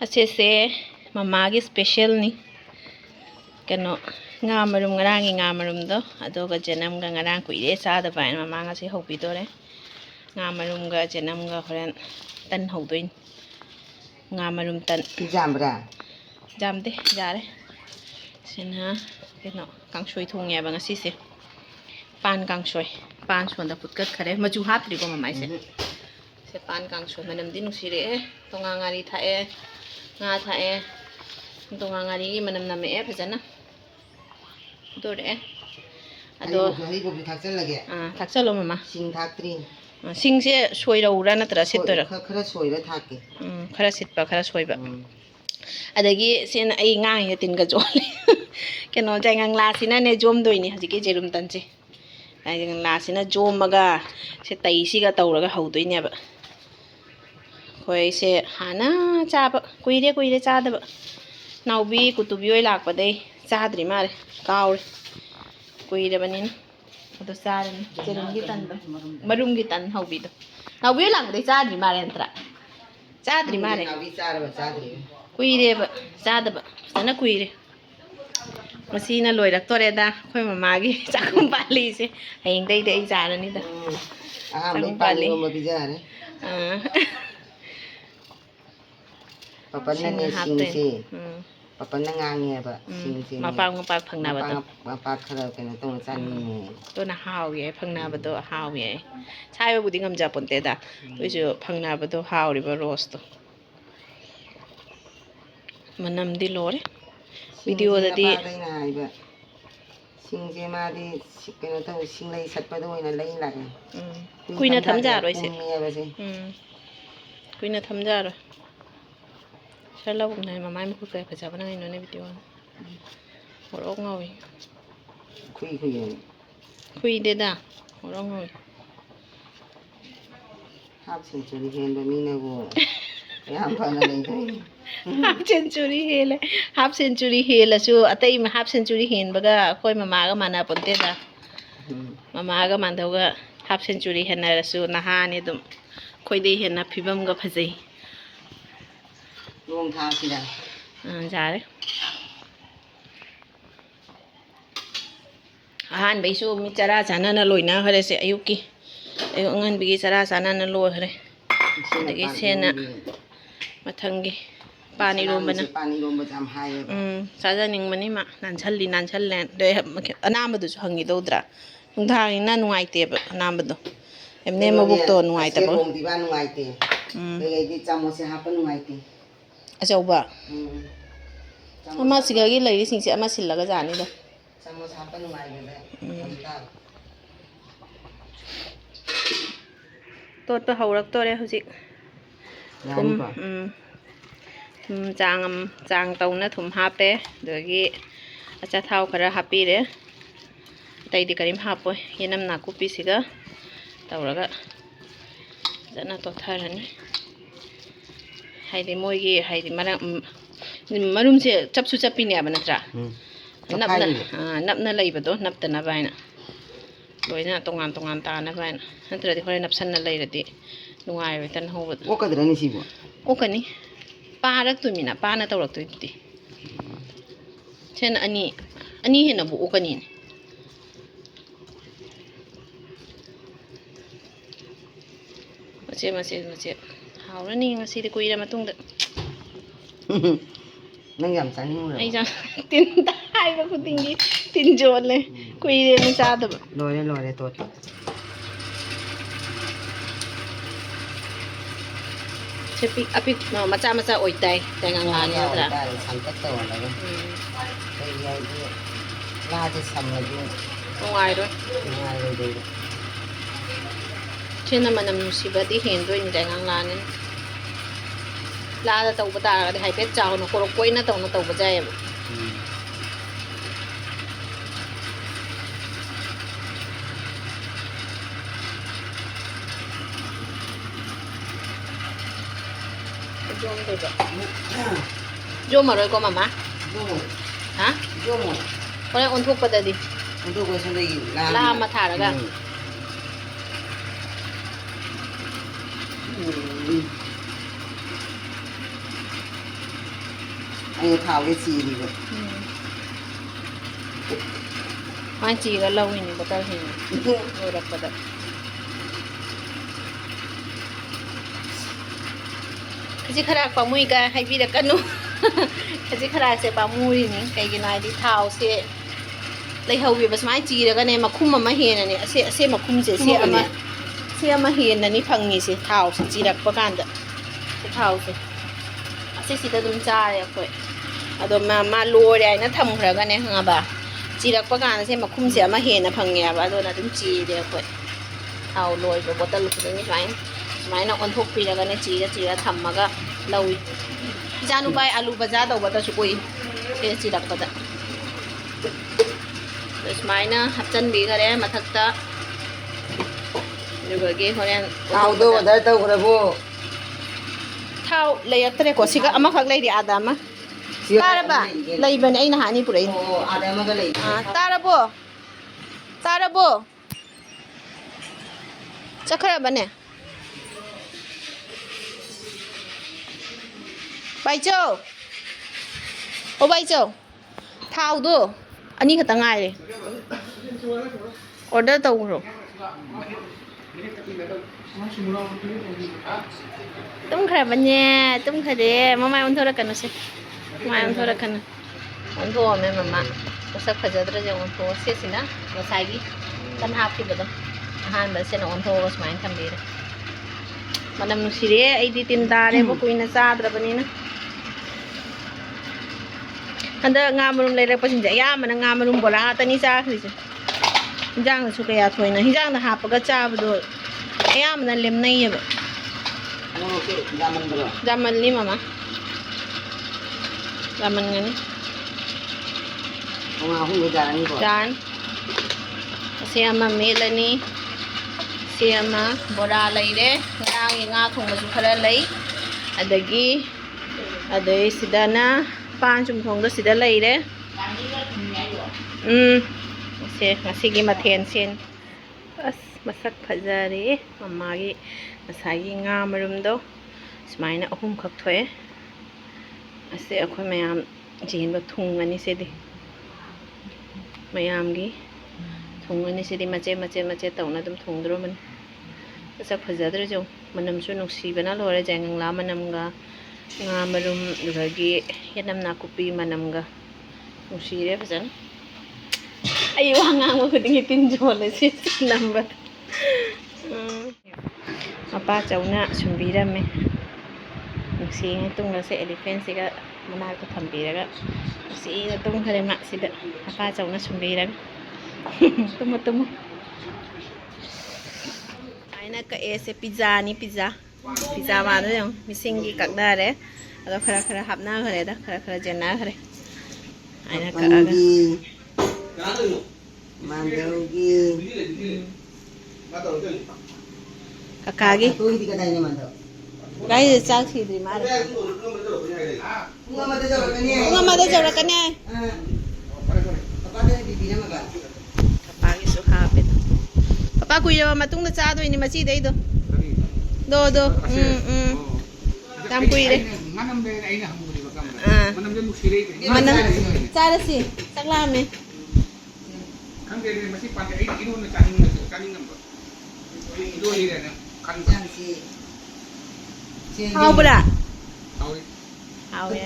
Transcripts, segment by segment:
ꯑꯁꯤꯁꯦ ꯃꯃꯥꯒꯤ ꯁ꯭ꯄꯦꯁꯤꯌꯦꯜꯅꯤ ꯀꯩꯅꯣ ꯉꯥ ꯃꯔꯨꯝ ꯉꯔꯥꯡꯒꯤ ꯉꯥ ꯃꯔꯨꯝꯗꯣ ꯑꯗꯨꯒ ꯖꯦꯅꯝꯒ ꯉꯔꯥꯡ ꯀꯨꯏꯔꯦ ꯆꯥꯗꯕ ꯍꯥꯏꯅ ꯃꯃꯥ ꯉꯁꯤ ꯍꯧꯕꯤꯗꯣꯔꯦ ꯉꯥ ꯃꯔꯨꯝꯒ ꯖꯦꯅꯝꯒ ꯍꯣꯔꯦꯟ ꯇꯟ ꯍꯧꯗꯣꯏꯅꯤ ngà marum tan jambra jamde yare sina keno kangsoi thongyaba ngasi se pan kangsoi pan sonda putkat khare maju hapri ko mamai se pan kangsoi manam di nusire tonga ngari thae nga thae tonga ngari gi manam name e phajana dore ado hari bo bi thakchal lage thakchalo mama sing thaktri sing se soiraura natra sitora khara soira thake khara sitpa khara soiba adagi sen ai ngang ya tin ga jole keno jangang la sina ne jom doini hajiki jerum tanche jangang la sina jomaga se tai si ga tawraga haudoine ba khoi se hana chaba kuire chadaba naubi kutubi oi lakpa dei chadri mare kaure kuire banin ado sarani jerumgi tan marumgi tan haubi do naubi oi lakpa dei chadri mare entra chadri mare naubi charba chadri kuire ba chadaba sana kuire masina loirak tore da khoi mamagi chakum pali se hayeng dei dei jarani da chakum pali mo bijare papanna ne singse papanna ngange ba singse mapang phangna ba to mapa khara kena tong chani to na haw ye phangna ba to haw ye chai ba budi ngamja ponte da toisu phangna ba to haw ri ba rose to manam di lore video da di singse ma di kena tong singlai satpa do ina lai la kuina thamja roi se kuina thamja ro Shala bụng này mà mai mà khuất phải chả bữa nay nó này video một ốc ngồi khui đây đã một ốc ngồi half century hen ba mina go yam phana lai thai half century hela su atai ma half century hen baga khoi mama ga mana ponte da mama ga mandau ga half century hen na su na ha ni dum khoi dei hen na phibam ga phajai Long tha sida jare ahan bai su mi chara chana na loina hare se ayuki ayu angan bigi chara chana na lo hare adagi sena mathangi pani romba jam hai saja ning mani ma nan chal len de anam du hangi dodra nungthang na nuai te ba anam du emne mabuk to nuai ta ba bom di ba nuai te le di chamo se hapan nuai te achauba ama sigagi lairi singse ama sillaga jani da chamos hapan nuai de tot pa haurak tore hujik thum chang tauna thum hape dogi acha thau khara hapi re tai di karim hapoi yenam na kupi siga tawraga jana to tharani haidi moigi haidi marum se chapsu chapini aba natra napna leibado naptana baina loina tongan ta na baina natradi hore napsan na leiradi nungai wetan hobad okadrani sibo okani parak tumina pana tawrak tuiti chen ani hena bu okani mace haurani ngasi de kuira matungda nang yam chani mu ai ja tin dai ba kutingi tin jole kuire ni sada ba lore tot chepi api no macha oitai tengang la ni tra samtak to la ga ei ya la de samla ju ngai ro de chena manam nusiba di hen do in tengang la ni la da tau ba ta ga hai pet chao no korok koi na tau ba jai ba Jo mà rồi cô mama hả con này ôn thuốc vào đây đi ôn thuốc vào đây la mà thả ra cả ꯅꯦ ꯊꯥꯎꯁꯦ ꯆꯤꯔꯤꯕ ꯃꯥꯏ ꯆꯤꯔ ꯂꯧꯏꯅꯤ butter ꯍꯦꯟꯅ ꯂꯣꯏꯔꯛꯄꯗ ꯈꯖꯤꯛ ꯈꯔꯥꯛ ꯄꯥꯝꯃꯨꯏꯒ ꯍꯥꯏꯕꯤꯔꯛꯀꯅꯨ ꯈꯖꯤꯛ ꯈꯔꯥꯛꯁꯦ ꯄꯥꯝꯃꯨꯔꯤꯅꯤ ꯀꯩꯒꯤꯅꯣ ꯍꯥꯏꯗꯤ ꯊꯥꯎꯁꯦ ꯂꯩꯍꯧꯋꯦꯕ ꯁꯨꯃꯥꯏꯅ ꯆꯤꯔꯒꯅꯦ ꯃꯈꯨꯝ ꯑꯃ ꯍꯦꯟꯅꯅꯦ ꯑꯁꯦ ꯃꯈꯨꯝꯁꯦ ꯁꯤ ꯑꯃ ꯍꯦꯟꯅꯅꯤ ꯐꯪꯉꯤꯁꯦ ꯊꯥꯎꯁꯦ ꯆꯤꯔꯛꯄ ꯀꯥꯟꯗ ꯊꯥꯎꯁꯦ ꯑꯁꯤꯁꯤꯗ ꯑꯗꯨꯝ ꯆꯥꯔꯦ ꯑꯩꯈꯣꯏ ꯑꯗꯣ ꯃꯥ ꯂꯣꯏꯔꯦ ꯍꯥꯏꯅ ꯊꯝꯈ꯭ꯔꯒꯅꯦ ꯈꯪꯉꯕ ꯆꯤꯔꯛꯄ ꯀꯥꯟꯗꯁꯦ ꯃꯈꯨꯝꯁꯦ ꯑꯃ ꯍꯦꯟꯅ ꯐꯪꯉꯦꯕ ꯑꯗꯨꯅ ꯑꯗꯨꯝ ꯆꯤꯔꯦ ꯑꯩꯈꯣꯏ ꯊꯥꯎ ꯂꯣꯏꯕ ꯕꯣꯇꯜ ꯈꯨꯗꯤꯡꯒꯤ ꯁꯨꯃꯥꯏꯅ ꯑꯣꯟꯊꯣꯛꯄꯤꯔꯒꯅꯦ ꯆꯤꯔ ꯊꯝꯃꯒ ꯂꯧꯏ ꯏꯆꯥꯅꯨꯄꯥ ꯑꯂꯨ ꯕꯖꯥꯔ ꯇꯧꯕꯗꯁꯨ ꯀꯨꯏ ꯆꯤꯔꯛꯄꯗ ꯁꯨꯃꯥꯏꯅ ꯍꯥꯞꯆꯤꯟꯕꯤꯈꯔꯦ ꯃꯊꯛꯇ ꯑꯗꯨꯒꯤ ꯍꯣꯔꯦꯟ ꯊꯥꯎꯗꯣ ꯑꯣꯔꯗꯔ ꯇꯧꯈ꯭ꯔꯕꯣ ꯊꯥꯎ ꯂꯩꯔꯛꯇ꯭ꯔꯦꯀꯣ ꯁꯤꯒ ꯑꯃꯈꯛ ꯂꯩꯔꯤ ꯑꯥꯗ ꯑꯃ ꯇꯥꯔꯕ ꯂꯩꯕꯅꯦ ꯑꯩ ꯅꯍꯥꯟꯅꯤ ꯄꯨꯔꯛꯏ ꯑꯣ ꯑꯥꯗ ꯑꯃꯒ ꯂꯩ ꯇꯥꯔꯕꯣ ꯆꯠꯈ꯭ꯔꯕꯅꯦ ꯕꯥꯏꯆꯧ ꯑꯣ ꯕꯥꯏꯆꯧ ꯊꯥꯎꯗꯣ ꯑꯅꯤ ꯈꯛꯇ ꯉꯥꯏꯔꯦ ꯑꯣꯔꯗꯔ ꯇꯧꯈ꯭ꯔꯣ ꯇꯨꯝꯈ꯭ꯔꯕꯅꯦ ꯇꯨꯝꯈ꯭ꯔꯦ ꯃꯃꯥꯏ ꯑꯣꯟꯊꯣꯔꯛꯀꯅꯨꯁꯦ ꯃꯃꯥꯏ ꯑꯣꯟꯊꯣꯔꯛꯀꯅꯨ ꯑꯣꯟꯊꯣꯛꯑꯝꯃꯦ ꯃꯃꯥ ꯃꯁꯛ ꯐꯖꯗ꯭ꯔꯁꯦ ꯑꯣꯟꯊꯣꯛꯑ ꯁꯤꯁꯤꯅ ꯉꯁꯥꯏꯒꯤ ꯀꯟ ꯍꯥꯞꯈꯤꯕꯗꯣ ꯑꯍꯥꯟꯕꯁꯤꯅ ꯑꯣꯟꯊꯣꯛꯑꯒ ꯁꯨꯃꯥꯏꯅ ꯊꯝꯕꯤꯔꯦ ꯃꯅꯝ ꯅꯨꯡꯁꯤꯔꯦ ꯑꯩꯗꯤ ꯇꯤꯟ ꯇꯥꯔꯦꯕ ꯀꯨꯏꯅ ꯆꯥꯗ꯭ꯔꯕꯅꯤꯅ ꯍꯟꯗꯛ ꯉꯥ ꯃꯔꯨꯝ ꯂꯩꯔꯛꯄꯁꯤꯡꯁꯦ ꯑꯌꯥꯝꯕꯅ ꯉꯥ ꯃꯔꯨꯝ ꯕꯣꯔꯥ ꯉꯥꯛꯇꯅꯤ ꯆꯥꯈ꯭ꯔꯤꯁꯦ ꯍꯤꯟꯖꯥꯡꯗꯁꯨ ꯀꯌꯥ ꯊꯣꯏꯅ ꯍꯤꯟꯖꯥꯡꯗ ꯍꯥꯞꯄꯒ ꯆꯥꯕꯗꯣ ꯑꯌꯥꯝꯕꯅ ꯂꯦꯝꯅꯩꯌꯦꯕ ꯌꯥꯝꯃꯜꯂꯤ ꯃꯃꯥ ꯌꯥꯝꯃꯟꯒꯅꯤ ꯌꯥꯔꯅꯤ ꯑꯁꯤ ꯑꯃ ꯃꯦꯠꯂꯅꯤ ꯁꯤ ꯑꯃ ꯕꯣꯔꯥ ꯂꯩꯔꯦ ꯉꯔꯥꯡꯒꯤ ꯉꯥ ꯊꯣꯡꯕꯁꯨ ꯈꯔ ꯂꯩ ꯑꯗꯩ ꯁꯤꯗꯅ ꯄꯥꯟ ꯆꯨꯝꯊꯣꯡꯗꯣ ꯁꯤꯗ ꯂꯩꯔꯦ ꯁꯦ ꯉꯁꯤꯒꯤ ꯃꯊꯦꯜꯁꯦ ꯑꯁ ꯃꯁꯛ ꯐꯖꯔꯦ ꯃꯃꯥꯒꯤ ꯉꯁꯥꯏꯒꯤ ꯉꯥ ꯃꯔꯨꯝꯗꯣ ꯁꯨꯃꯥꯏꯅ ꯑꯍꯨꯝꯈꯛ ꯊꯣꯛꯑꯦ ꯑꯁꯤ ꯑꯩꯈꯣই ꯃꯌꯥꯝ ꯌꯦꯟꯕ ꯊꯨꯡꯉꯅꯤ ꯁꯤꯗꯤ ꯃꯌꯥꯝꯒꯤ ꯊꯨꯡꯉꯅꯤ ꯁꯤꯗꯤ ꯃꯆꯦꯠ ꯇꯧꯅ ꯑꯗꯨꯝ ꯊꯣꯡꯗ꯭ꯔꯣꯕꯅꯤ ꯃꯁꯛ ꯐꯖꯗ꯭ꯔꯁꯨ ꯃꯅꯝꯁꯨ ꯅꯨꯡꯁꯤꯕꯅ ꯂꯣꯏꯔꯦ ꯌꯥꯏꯉꯪꯂꯥ ꯃꯅꯝꯒ ꯉꯥ ꯃꯔꯨꯝ ꯑꯗꯨꯗꯒꯤ ꯌꯦꯅꯝ ꯅꯥꯀꯨꯞꯄꯤ ꯃꯅꯝꯒ ꯅꯨꯡꯁꯤꯔꯦ ꯐꯖꯅ ꯑꯩ ꯋꯥ ꯉꯥꯡꯕ ꯈꯨꯗꯤꯡꯒꯤ ꯇꯤꯟ ꯌꯣꯜꯂꯦ ꯁꯤ ꯅꯝꯕꯗ ꯃꯄꯥ ꯆꯧꯅ ꯁꯨꯝꯕꯤꯔꯝꯃꯦ ꯅꯨꯡꯁꯤꯉꯩ ꯇꯨꯡꯒꯁꯦ ꯑꯦꯂꯤꯐꯦꯟꯁꯤꯒ ꯃꯅꯥꯛꯇ ꯊꯝꯕꯤꯔꯒ ꯅꯨꯡꯁꯤꯅ ꯇꯨꯝꯈꯔꯦ ꯃꯥꯛꯁꯤꯗ ꯃꯄꯥ ꯆꯧꯅ ꯁꯨꯝꯕꯤꯔꯒ ꯇꯨꯝꯃꯨ ꯑꯩꯅ ꯀꯛꯑꯦꯁꯦ ꯄꯤꯖꯥꯅꯤ ꯄꯤꯖꯥ ꯃꯥꯗꯣ ꯌꯦꯡꯉꯨ ꯃꯤꯁꯤꯡꯒꯤ ꯀꯛꯅꯔꯦ ꯑꯗꯣ ꯈꯔ ꯍꯥꯞꯅꯈ꯭ꯔꯦꯗ ꯈꯔ ꯖꯦꯟꯅꯈ꯭ꯔꯦ ꯑꯩꯅ ꯀꯛꯑꯒ ꯀꯀꯥꯒꯤ ꯒꯥꯔꯤꯗ ꯆꯥꯛ ꯊꯤꯗ꯭ꯔꯤ ꯃꯥꯜꯂꯦ ꯄꯨꯡ ꯑꯃꯗ ꯌꯧꯔꯛꯀꯅꯤ ꯄꯄꯥꯒꯤꯁꯨ ꯍꯥꯞꯄꯦ ꯄꯄꯥ ꯀꯨꯏꯔꯕ ꯃꯇꯨꯡꯗ ꯆꯥꯗꯣꯏꯅꯤ ꯃꯆꯤꯗꯩꯗꯣ ꯗꯣ ꯌꯥꯝ ꯀꯨꯏꯔꯦ ꯃꯅꯝ ꯆꯥꯔꯁꯤ ꯆꯥꯛ ꯂꯥꯝꯃꯦ ꯍꯥꯎꯕ꯭ꯔꯥ ꯍꯥꯎꯋꯦ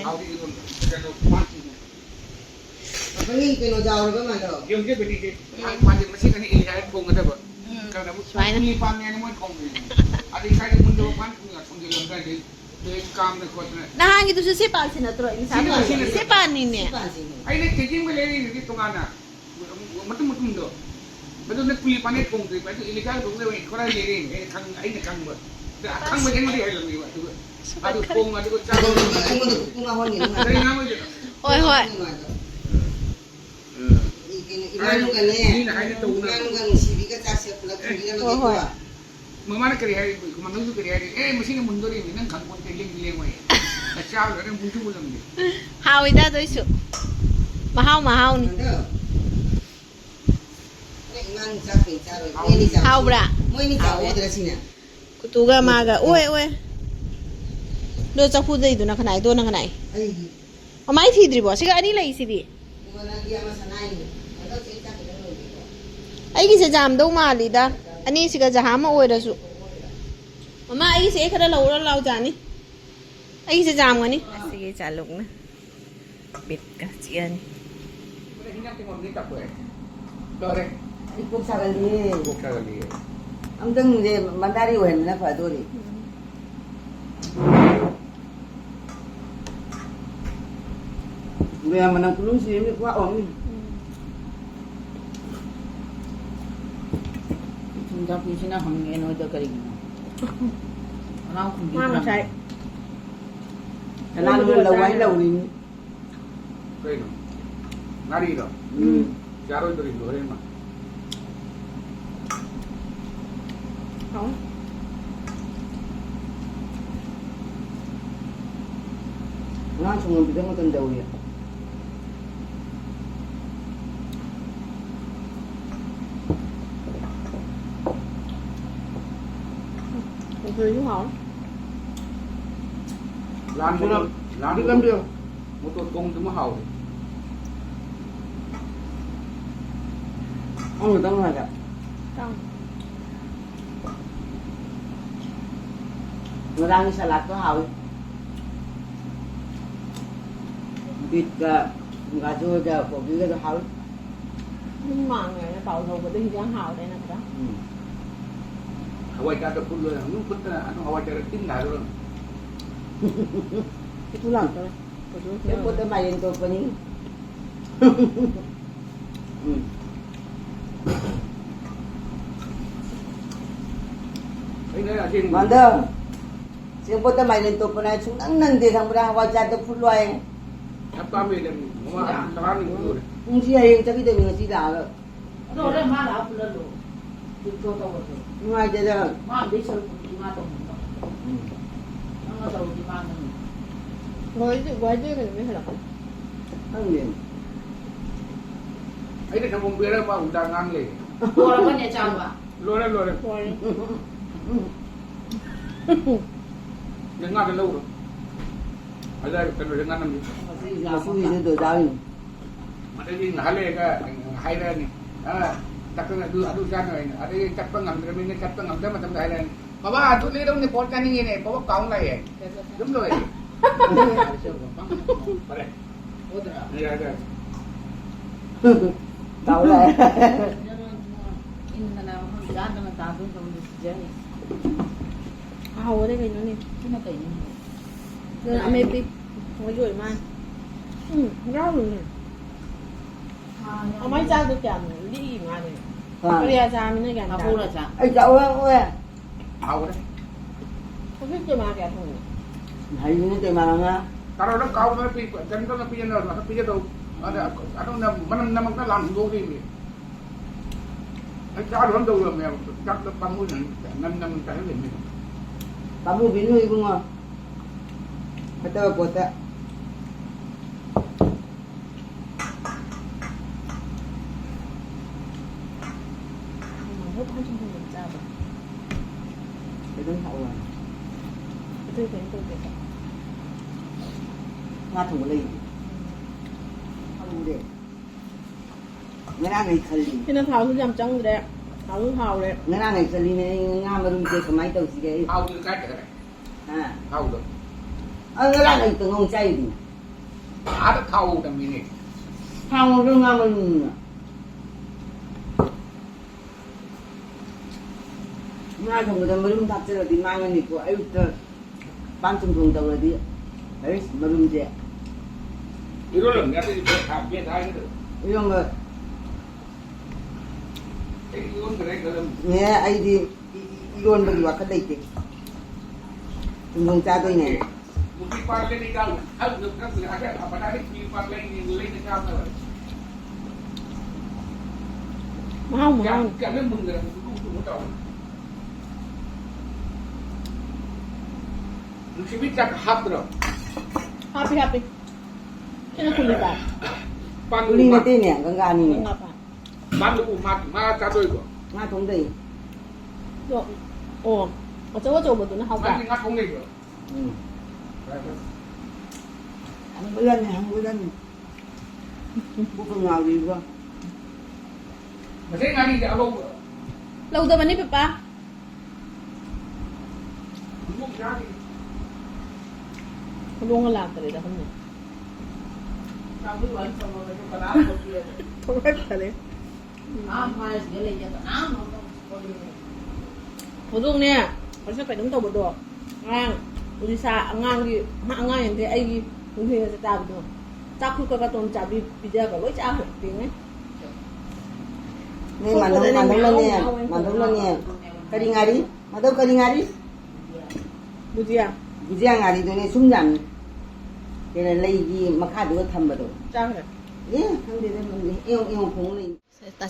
keno jawab apa mah yung dia beri panjang masih kan ini saya kong ada ba kalau ini pannya ni mau kong ada saya mundur pan punya sungai longgar di kam de kota nah gitu sih pansi na tro ini sama sih pan ini ini kejing boleh ini tungana macam do betul nak kuli panet kong tu itu ilegal kong tu korang jadi ini kang ini kang ba kang macam mana dia lagi ba tu aduh kong aduh cara kung ahon ni dari nama je hoi Imanu kan ni, imanu kan sibi ka tak siap nak pergi nak pergi. Mama nak kerja hari, kumandang tu kerja hari. Mesin yang mundur ini, nang kang pun teling mai. Macam orang buntu bulan ni. Hao ida tu isu. Mahau ni. Imanu capai capai. Ini capai. Hao bra. Mau ini capai dari sini. Kutuga maga. Oi. Do capu dah itu nak kenai, do nak kenai. เอาไม้ทีดริบสิก็อันนี้เลยสิดิ 이거 나기 아마 사나이. 내가 진짜 그런 거 이거. ไอ้กิจจามดูมาลีดาอันนี้สิก็จะหามาอวยระสุมาไอ้สิเขาได้เราจานี่ไอ้กิจจามกันนี่สิกิจาลุกนะปิดกะเจียน Ini hinyak tengok ni tak boleh. Dore. 이국 사갈리. Buka lagi. 아무튼 이제 만다리 왔나 봐도리. Udah menang belum sih ini kuah om ini. Chúng ta xin hàng nghe nói cho cái gì. Nó không biết. มามาใช้ Nó lâu mấy lâu đi. Kau ini. Nari dah. Jaro itu rindu hari mana. เขา Nó chung bị nó tân đầu đi. ผมเคยยุ่งเขา Lan motor, lan Đi làm được. motor công tu mahal. Ông người ta nói là ต้อง người đang đi salad có hào. Thịt gà chua giờ phổ biến cái hào. มันหมางไงนะเป่าโทรไปดึงยังหาวได้นะครับ Awak cara pun lu, lu pun tak, anu awak cara tinggal lu. ที่ทุหลังเลย Cái bột tơ mày lên tôi có những. Ini ada sini. Mantap. Siang bột tơ mày lên tôi có này chúng nắng thì thằng bữa hoa cha tôi phun loài. Apa ambil dan, mau tangan ni dulu. Không chỉ hay chắc cái mình chỉ đào rồi. Rồi đấy má lão phụ lên rồi. Đi cho tao rồi. Ngoài chơi ra. Má đi chơi cùng đi má tao không tao. Nó tao đi má nữa. ไว้ด้วยกันไม่ใช่หรอ Không liền. Ini kamu biar apa undangan le. Rồi là vấn đề chào bà. Lu dah. พอ Dengar dah lu. Ada kena dengar nanti. Mà xui thì tôi giao đi. Ada yang hale ke, hai dah ni. Tak kena adu jangan ni. Ada yang cat pengam, ada yang cat pengam dah macam dah ni. Bapa, tu ni dong ni podcast ni ni. Bapa kau lah ya. Dum tu. Boleh. Udah. Ya ada. Cậu lại. Ini nana jangan dengan tahu kamu di sini. เอาได้กันนี่ Cuma kayak ini. เดินอเมริกหัวใหญ่มากเล่าเลยเอาไม้จ้าตัวแก่รีบมาเลยเรียจามินกัน Aku lah cak. Ê cậu ơi. Tahu dah. เขาคิดจะมาแก่ถุง Hay như thế mà nghe. Kalau dah kau nak pergi, jangan kau nak pergi nak pergi tu. Ada mana nama kita lam dua ni. Cak orang tu lah, cak depan mu ni, nam cak ni. Kamu binu ibu mah. Kata kota. hút hết trong mình ra rồi Cái đứng hậu rồi. tôi thấy Nga thủ lì. Không được. Nga này khali. cho nên thảo cứ làm trắng rồi đấy thảo cứ thảo đấy Nga này khali này Nga mà rung chơi cái máy tàu gì cái. Tahu tu kat kat. À. Tahu tu. Nga này từng ngông chay đi. Ada tahu dah ni. Không rung Nga mình. Nga thủ người ta mới rung thật sự là đi mang cái này của ấy được. Ban chung thường tàu là đi. Đấy mà rung chơi. Itu lah, ni ada biar dah itu. Yêu mà. Itu kena dalam. Nghe ai đi luôn bây giờ cái đây thì ngông cha tôi này. Mungkin partai ni kau, aku nak ada apa tadi partai ni lain kau tu. mà không Kan mung dah, tu tahu. Mesti bicara hab dah. happy happy cho nên cùng đi bạn Pan Uli na tin nè, ganga ni nè. ngập à Pan lu ma cha doi ko. Nga thong đây. rồi ồ mà cháu có chỗ một tụi nó học Ma cả ni ngat kong ni ko. Ừ. Hang bulan. Bukan ngawi gua. Mà thế ngay đi dạo lâu rồi. Lâu đâu mà đi papa. Mua ra đi. Không làm từ đấy đâu không nhỉ? Sao cứ vẫn xong rồi cái đá một kia. Không hết cả đấy. Mas dia lagi tak Hudung nè, con sẽ phải đứng tàu một đồ. Ngang, đi xa ngang đi, hạ ngang như thế ai đi, đúng thì sẽ tao được. Chắc khi coi tôn chả bị giờ cả lối chả hết tiếng ấy. Nih mandung lo nih. Kadi ngari, mandung kadi ngari. Bujia, Bujia ngari tu ni sumjam. Kena lagi makha dua thamba tu. chả hết. Không đi đâu, yêu phụng đi. Ta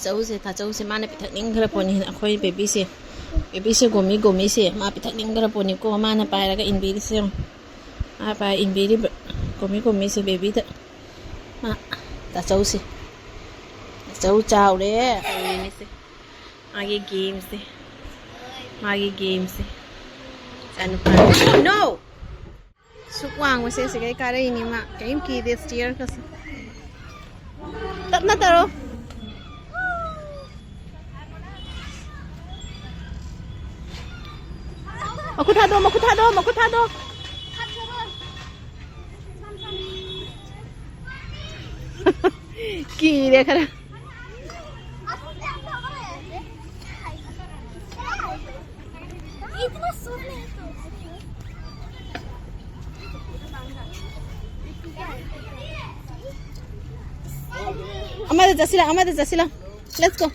cháu sẽ mang bị thằng nín cái poni, khơi baby sẽ gồm sẽ, mà bị thằng nín cái poni cô mà nó phải là cái inbiri sẽ, à phải inbiri gồm sẽ baby đó, mà ta cháu chào đấy, Mamagi games đấy, ano pa? No, sukwang mo siya sige kara ini ma, game key this year kasi. Tap na taro. Makutado. Kira kara. इतना सोने तो Amada jasila. Let's go.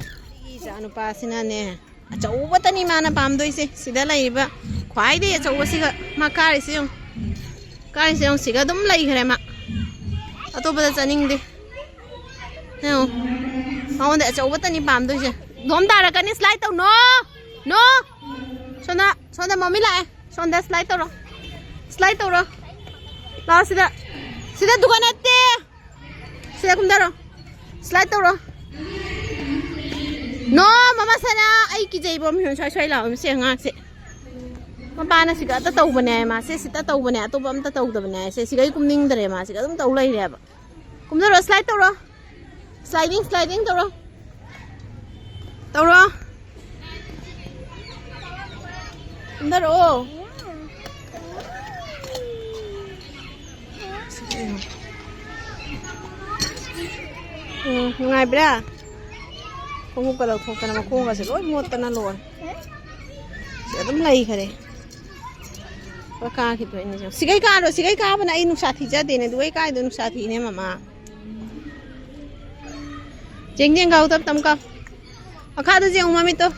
Isa ano pa sina ne. Achauba tani mana pamdoi se. Sida laiba. Khwai de achauba siga makari se yung. Kari se yung siga dum Loikhre ma. Atoba da chaning de. No. Maon de achauba tani pamdoi se. Dom dara kani slide tau no. Sonda mommy la. Sonda slide tau ro. La sida dukan atte. Sida kumdaro. Slide tau ro. No, mama sana ai ki jai bom hion sai la se ngak se. Mama na siga ta tau bane ma se sita tau bane to bam ta tau da bane se siga kum ning dare ma siga dum tau lai re ba. Kum da ro slide tau ro. Sliding tau ro. Kum da ro. Ngai bra. Không có đâu không cần mà cô sẽ lỗi một tấn luôn sẽ đâm Loikhre và cá thì vậy này sigai cá bên này nụ sát thì ra tiền này đuôi cá đuôi nụ sát thì này mà chênh gạo tâm cao ở khá tôi chênh mà mít to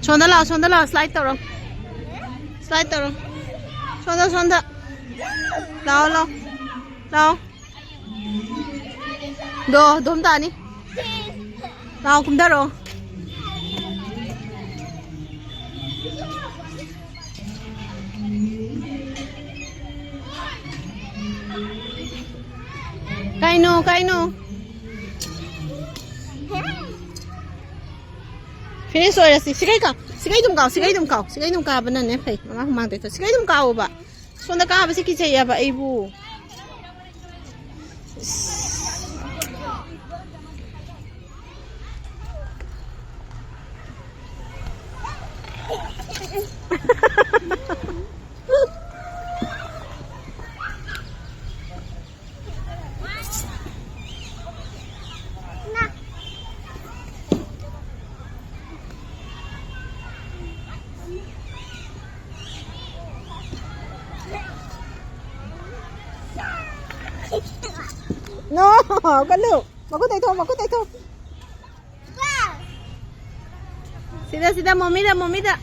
sonda lao slide tao rồi slide tao sonda lao do dom ta ni lao kum da ro kai no finish rồi sigai dum ka banan ne phai mama mang te to sigai dum ka ba sonda ka ba se ki chei ba aibu No, con lu, maku tay to. Sida, momida.